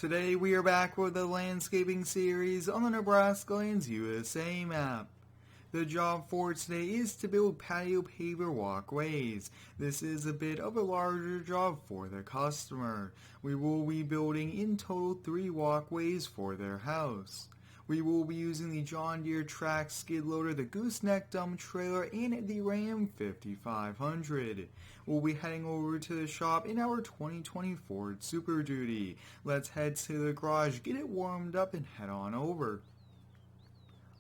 Today we are back with the landscaping series on the Nebraska Lands USA map. The job for today is to build patio paver walkways. This is a bit of a larger job for the customer. We will be building in total 3 walkways for their house. We will be using the John Deere track skid loader, the gooseneck dump trailer, and the Ram 5500. We'll be heading over to the shop in our 2020 Ford Super Duty. Let's head to the garage, get it warmed up, and head on over.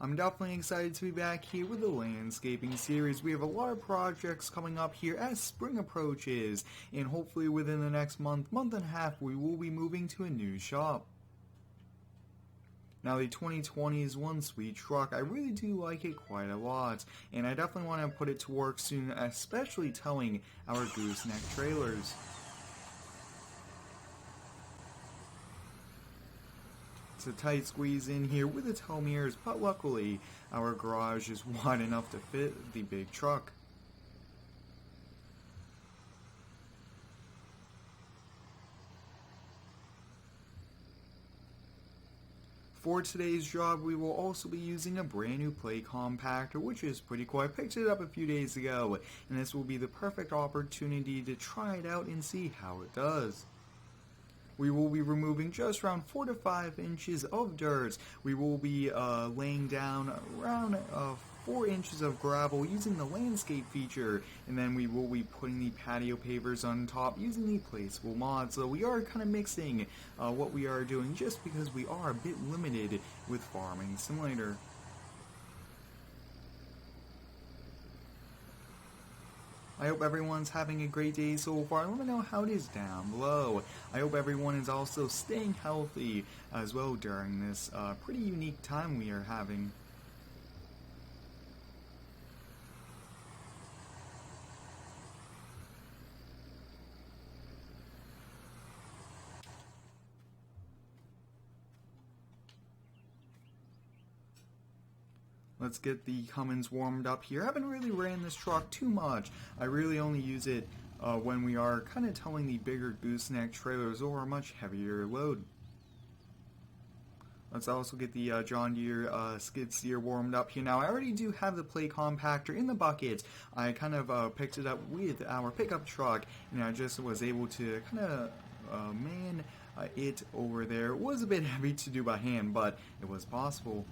I'm definitely excited to be back here with the landscaping series. We have a lot of projects coming up here as spring approaches, and hopefully within the next month and a half, we will be moving to a new shop. Now the 2020 is one sweet truck. I really do like it quite a lot, and I definitely want to put it to work soon, especially towing our gooseneck trailers. It's a tight squeeze in here with the tow mirrors, but luckily our garage is wide enough to fit the big truck. For today's job, we will also be using a brand new play compactor, which is pretty cool. I picked it up a few days ago, and this will be the perfect opportunity to try it out and see how it does. We will be removing just around 4 to 5 inches of dirt. We will be laying down around 4 inches of gravel using the landscape feature, and then we will be putting the patio pavers on top using the placeable mod. So we are kind of mixing what we are doing just because we are a bit limited with Farming Simulator. I hope everyone's having a great day so far. Let me know how it is down below. I hope everyone is also staying healthy as well during this pretty unique time we are having. Let's get the Cummins warmed up here. I haven't really ran this truck too much. I really only use it when we are kind of towing the bigger gooseneck trailers over a much heavier load. Let's also get the John Deere Skidsteer warmed up here. Now, I already do have the play compactor in the bucket. I kind of picked it up with our pickup truck, and I just was able to kind of man it over there. It was a bit heavy to do by hand, but it was possible.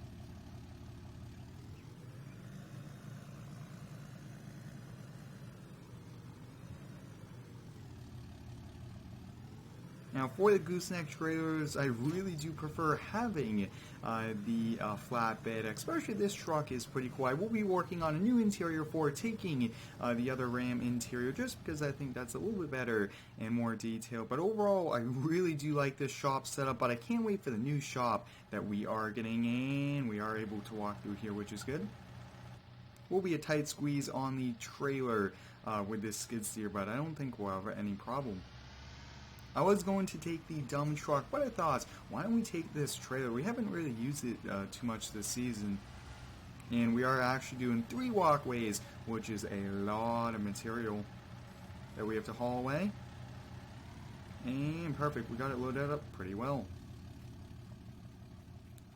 Now for the gooseneck trailers, I really do prefer having the flatbed, especially this truck is pretty cool. I will be working on a new interior for taking the other Ram interior just because I think that's a little bit better and more detailed. But overall, I really do like this shop setup, but I can't wait for the new shop that we are getting in. We are able to walk through here, which is good. Will be a tight squeeze on the trailer with this skid steer, but I don't think we'll have any problem. I was going to take the dump truck, but I thought, why don't we take this trailer? We haven't really used it too much this season. And we are actually doing 3 walkways, which is a lot of material that we have to haul away. And perfect, we got it loaded up pretty well.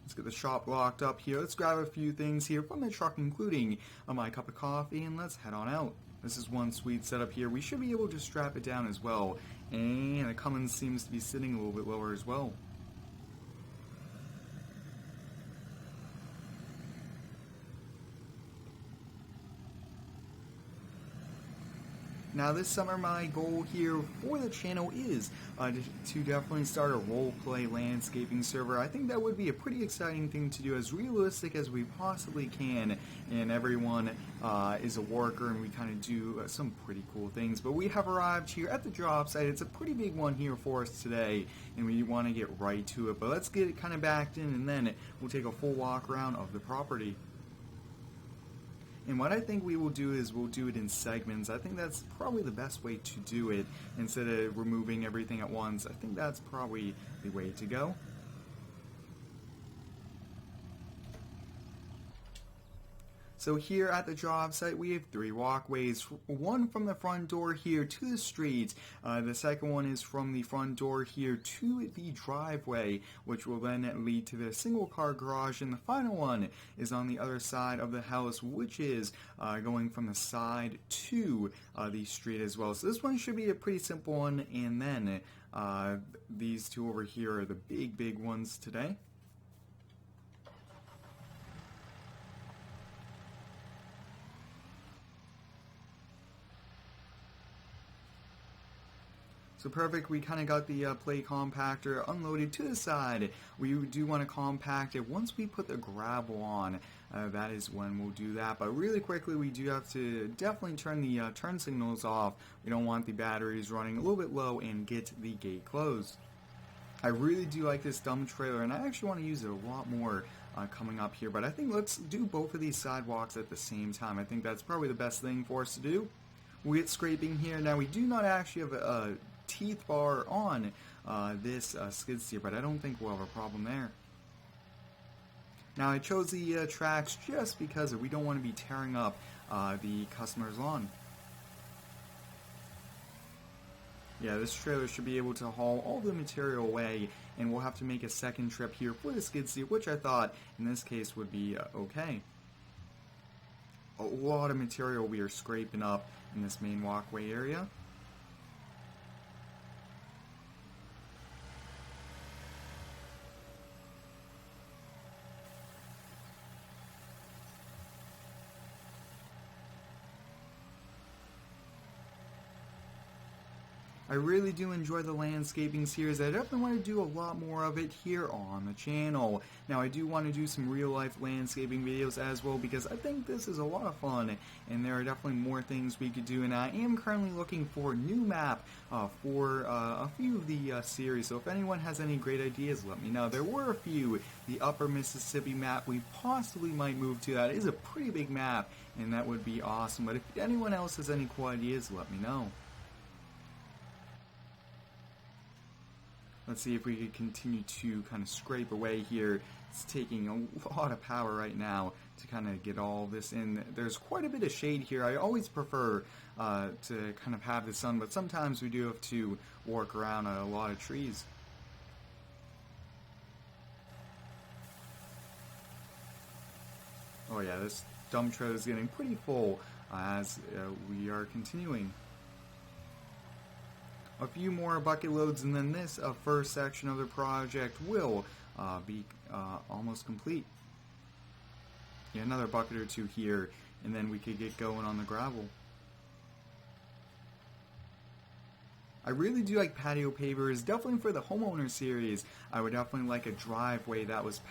Let's get the shop locked up here. Let's grab a few things here from the truck, including my cup of coffee, and let's head on out. This is one sweet setup here. We should be able to strap it down as well. And the Cummins seems to be sitting a little bit lower as well. Now this summer my goal here for the channel is to definitely start a roleplay landscaping server. I think that would be a pretty exciting thing to do, as realistic as we possibly can, and everyone is a worker and we kind of do some pretty cool things. But we have arrived here at the job site. It's a pretty big one here for us today, and we want to get right to it. But let's get it kind of backed in, and then we'll take a full walk around of the property. And what I think we will do is we'll do it in segments. I think that's probably the best way to do it instead of removing everything at once. I think that's probably the way to go. So here at the job site, we have 3 walkways. One from the front door here to the street. The second one is from the front door here to the driveway, which will then lead to the single car garage. And the final one is on the other side of the house, which is going from the side to the street as well. So this one should be a pretty simple one. And then these two over here are the big ones today. So perfect, we kind of got the plate compactor unloaded to the side. We do want to compact it once we put the gravel on. That is when we'll do that. But really quickly, we do have to definitely turn the turn signals off. We don't want the batteries running a little bit low and get the gate closed. I really do like this dump trailer, and I actually want to use it a lot more coming up here. But I think let's do both of these sidewalks at the same time. I think that's probably the best thing for us to do. We'll get scraping here. Now, we do not actually have a teeth bar on this skid steer, but I don't think we'll have a problem there. Now I chose the tracks just because we don't want to be tearing up the customer's lawn. Yeah, this trailer should be able to haul all the material away, and we'll have to make a second trip here for the skid steer, which I thought in this case would be okay. A lot of material we are scraping up in this main walkway area. I really do enjoy the landscaping series. I definitely want to do a lot more of it here on the channel. Now I do want to do some real life landscaping videos as well, because I think this is a lot of fun and there are definitely more things we could do, and I am currently looking for a new map for a few of the series. So if anyone has any great ideas, let me know. There were a few. The Upper Mississippi map we possibly might move to. That is a pretty big map and that would be awesome. But if anyone else has any cool ideas, let me know. Let's see if we could continue to kind of scrape away here. It's taking a lot of power right now to kind of get all this in. There's quite a bit of shade here. I always prefer to kind of have the sun, but sometimes we do have to work around a lot of trees. Oh yeah, this dump trailer is getting pretty full as we are continuing. A few more bucket loads, and then this first section of the project will be almost complete. Yeah, another bucket or two here, and then we could get going on the gravel. I really do like patio pavers, definitely for the homeowner series. I would definitely like a driveway that was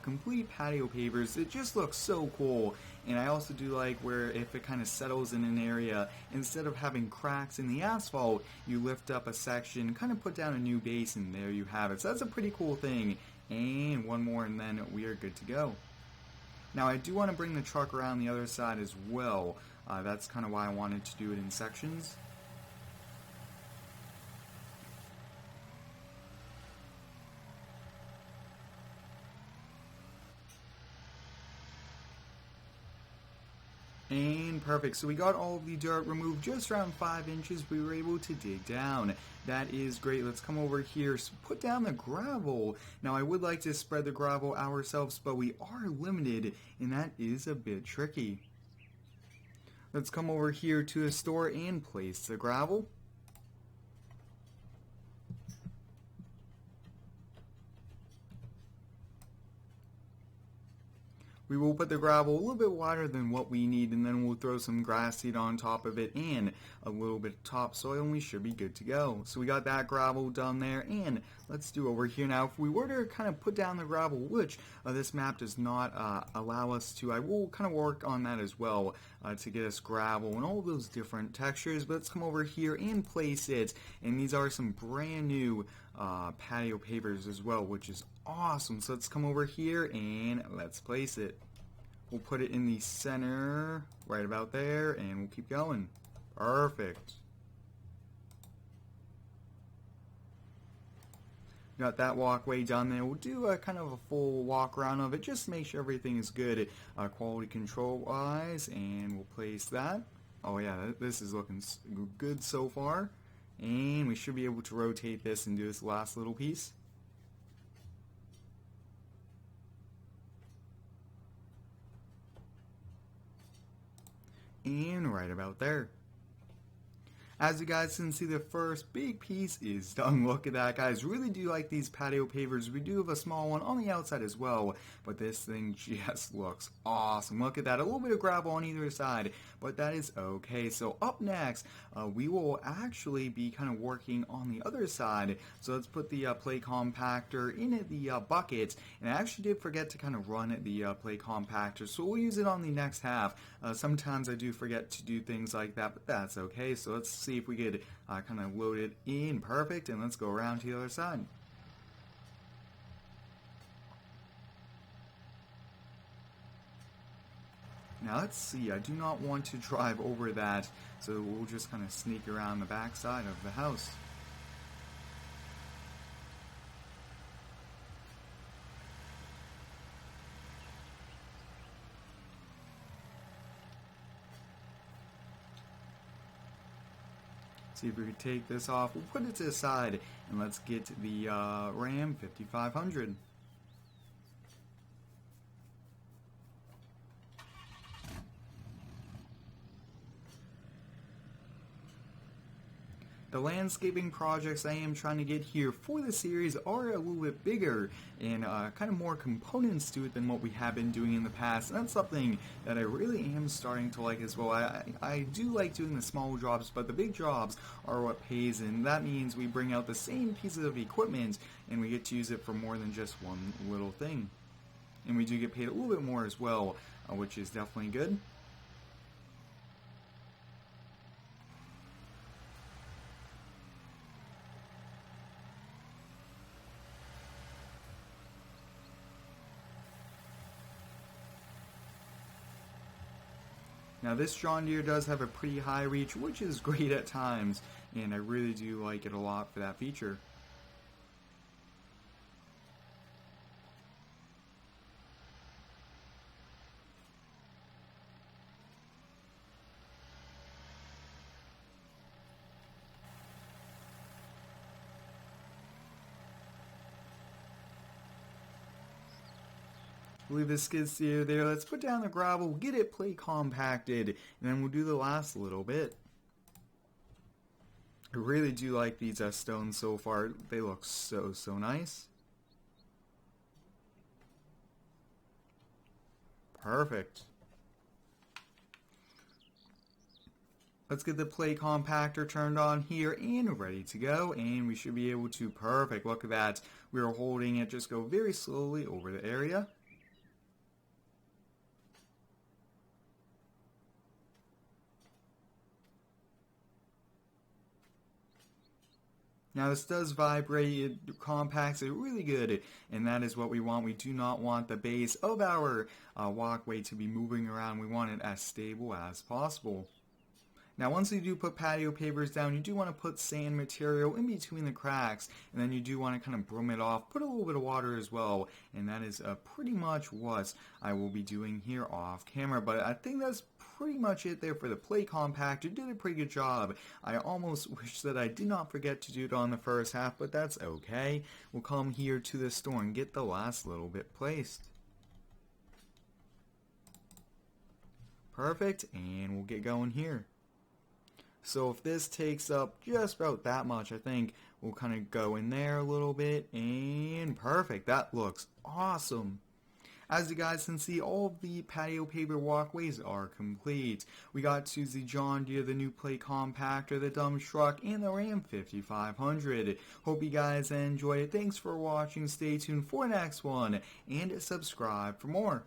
complete patio pavers. It just looks so cool. And I also do like where if it kind of settles in an area, instead of having cracks in the asphalt, you lift up a section, kind of put down a new base, and there you have it. So that's a pretty cool thing. And one more, and then we are good to go. Now I do want to bring the truck around the other side as well. That's kind of why I wanted to do it in sections. And perfect. So we got all of the dirt removed just around 5 inches. We were able to dig down. That is great. Let's come over here, put down the gravel. Now I would like to spread the gravel ourselves, but we are limited, and that is a bit tricky. Let's come over here to the store and place the gravel. We will put the gravel a little bit wider than what we need, and then we'll throw some grass seed on top of it and a little bit of topsoil, and we should be good to go. So we got that gravel done there, and let's do over here. Now, if we were to kind of put down the gravel, which this map does not allow us to, I will kind of work on that as well to get us gravel and all those different textures. But let's come over here and place it, and these are some brand new patio pavers as well, which is awesome. So let's come over here and let's place it. We'll put it in the center right about there, and we'll keep going. Perfect. Got that walkway done there. We'll do a kind of a full walk around of it just to make sure everything is good quality control wise, and we'll place that. Oh yeah, this is looking good so far, and we should be able to rotate this and do this last little piece. And right about there. As you guys can see, the first big piece is done. Look at that, guys. Really do like these patio pavers. We do have a small one on the outside as well, but this thing just looks awesome. Look at that. A little bit of gravel on either side, but that is okay. So up next, we will actually be kind of working on the other side. So let's put the play compactor in the bucket. And I actually did forget to kind of run the play compactor, so we'll use it on the next half. Sometimes I do forget to do things like that, but that's okay. So let's see if we could kind of load it in. Perfect, and let's go around to the other side. Now let's see, I do not want to drive over that, so we'll just kind of sneak around the back side of the house. See if we could take this off. We'll put it to the side, and let's get the Ram 5500. The landscaping projects I am trying to get here for the series are a little bit bigger and kind of more components to it than what we have been doing in the past. And that's something that I really am starting to like as well. I do like doing the small jobs, but the big jobs are what pays, and that means we bring out the same pieces of equipment and we get to use it for more than just one little thing. And we do get paid a little bit more as well, which is definitely good. Now this John Deere does have a pretty high reach, which is great at times, and I really do like it a lot for that feature. Leave the skid steer there. Let's put down the gravel, get it play compacted, and then we'll do the last little bit. I really do like these stones so far. They look so nice. Perfect. Let's get the play compactor turned on here and ready to go, and we should be able to, perfect, look at that. We are holding it, just go very slowly over the area. Now this does vibrate, it compacts it really good, and that is what we want. We do not want the base of our walkway to be moving around. We want it as stable as possible. Now once you do put patio pavers down, you do want to put sand material in between the cracks, and then you do want to kind of broom it off, put a little bit of water as well, and that is pretty much what I will be doing here off camera. But I think that's pretty much it there for the play compactor. Did a pretty good job. I almost wish that I did not forget to do it on the first half, but that's okay. We'll come here to the store and get the last little bit placed. Perfect, and we'll get going here. So if this takes up just about that much, I think we'll kind of go in there a little bit, and perfect. That looks awesome. As you guys can see, all of the patio paver walkways are complete. We got to the John Deere, the new play compactor, the dump truck, and the Ram 5500. Hope you guys enjoyed it. Thanks for watching. Stay tuned for the next one, and subscribe for more.